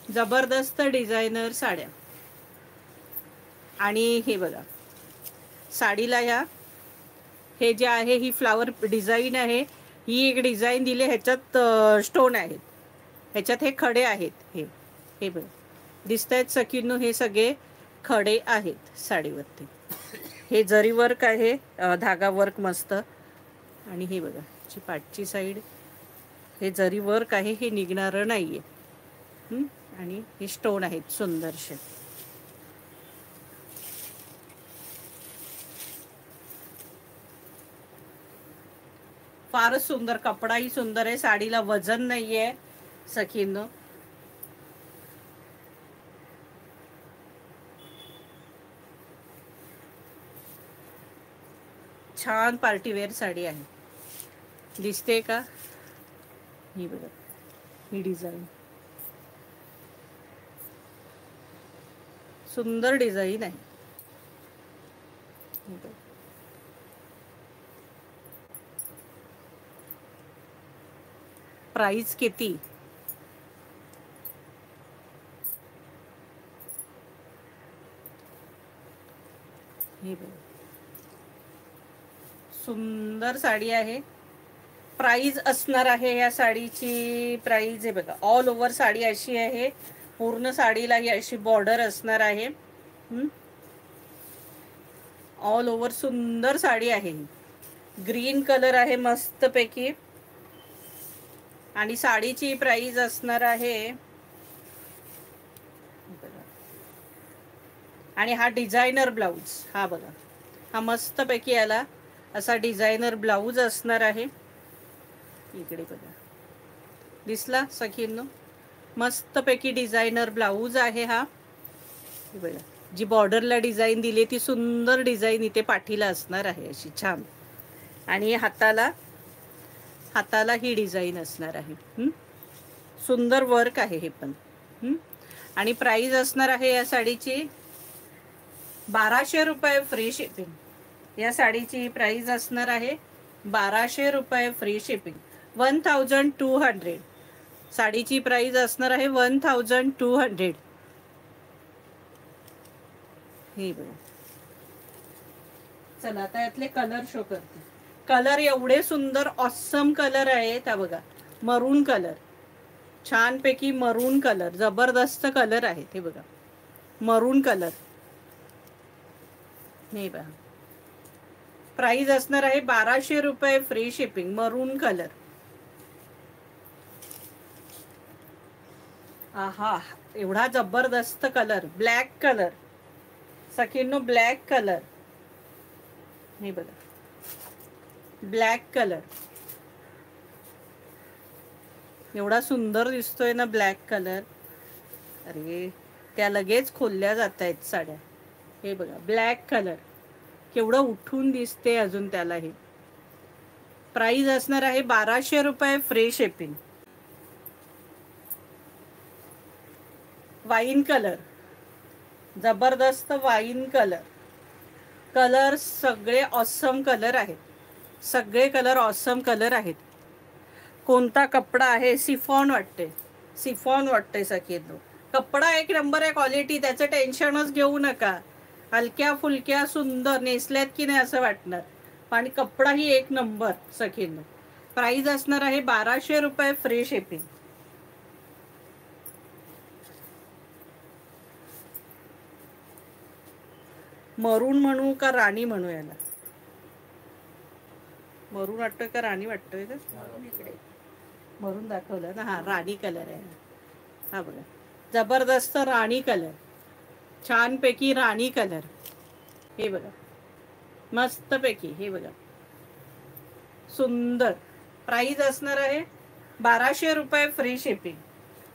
जबरदस्त डिझायनर साड्या. आणि हे बघा साडीला ह्या हे जे आहे ही फ्लावर डिझाईन आहे. ही एक डिझाईन दिली, ह्याच्यात स्टोन आहेत, ह्याच्यात हे खडे आहेत. हे हे बघा दिसत आहेत सखींनो, हे सगळे खडे आहेत साडीवरती. हे जरी वर्क आहे, धागा वर्क मस्त. आणि हे बघा ची पाठची साईड, हे जरी वर्क आहे, हे निघणारं नाहीये. आणि हे स्टोन आहेत सुंदरसे. फारच सुंदर, कपडाही सुंदर आहे, साडीला वजन नाहीये सखींनो. छान पार्टीवेअर साडी आहे, दिसते का? ही बघा ही डिझाईन, सुंदर डिझाईन आहे. प्राइस किती? हे बघा सुंदर साडी आहे. प्राइस असणार आहे या साडीची, प्राइस आहे बघा. ऑल ओव्हर साडी अशी आहे, पूर्ण साडीला ही अशी बॉर्डर असणार आहे. ऑल ओव्हर सुंदर साडी आहे. ग्रीन कलर आहे मस्तपैकी. आणि साडीची प्राइस असणार आहे. आणि हा डिझायनर ब्लाऊज, हा बघा हा मस्तपैकी याला असा डिझायनर ब्लाऊज असणार आहे. इकडे बघा दिसला सखींनो, मस्तपैकी डिझायनर ब्लाऊज आहे हा. बघा जी बॉर्डरला डिझाईन दिली ती सुंदर डिझाईन इथे पाठीला असणार आहे अशी छान. आणि हाताला ही डिझाईन असणार आहे. सुंदर वर्क आहे हे पण. आणि प्राइस असणार आहे या साडीची 1200 रुपये फ्री शिपिंग. या साडीची प्राइस असणार आहे 1200 रुपये फ्री शिपिंग. 1200. साडीची प्राइस असणार आहे 1200. हे बघा. चला आता यातले कलर शो करते. कलर एवढे सुंदर ऑसम कलर आहे त्या बघा. मरून कलर, छानपैकी मरून कलर, जबरदस्त कलर आहे हे बघा. मरून कलर हे बघा. प्राइस असणार आहे 1200 रुपये फ्री शिपिंग. मरून कलर. आहा एवढा जबरदस्त कलर. ब्लॅक कलर सखींनो, ब्लॅक कलर हे बघा. ब्लॅक कलर एवढा सुंदर दिसतोय ना ब्लॅक कलर. अरे त्या लगेच खोलल्या जात आहेत साड्या. हे बघा ब्लॅक कलर केवढं उठून दिसते अजून त्याला. हे प्राइस असणार आहे 1200 रुपये फ्री शिपिंग. वाईन कलर, जबरदस्त वाईन कलर. कलर सगळे ऑसम कलर आहेत. सगळे कलर ऑसम कलर आहेत. कोणता कपडा आहे? सिफॉन वाटते, सिफॉन वाटते सखींनो. कपडा एक नंबर आहे, क्वालिटी, त्याचं टेन्शनच घेऊ नका. हलक्या फुलक्या सुंदर नेसल्यात की नाही असं वाटणार. आणि कपडाही एक नंबर सखींनो. प्राइस असणार आहे 1200 रुपये फ्री शिपिंग. मरून म्हणू का राणी म्हणू याला? मरून वाटतोय का राणी वाटतोय का? मरून दाखवलं ना. हा राणी कलर आहे हा बघा. जबरदस्त राणी कलर, छानपैकी राणी कलर. हे बघा मस्तपैकी. हे बघा सुंदर. प्राइस असणार आहे 1200 रुपये फ्री शिपिंग.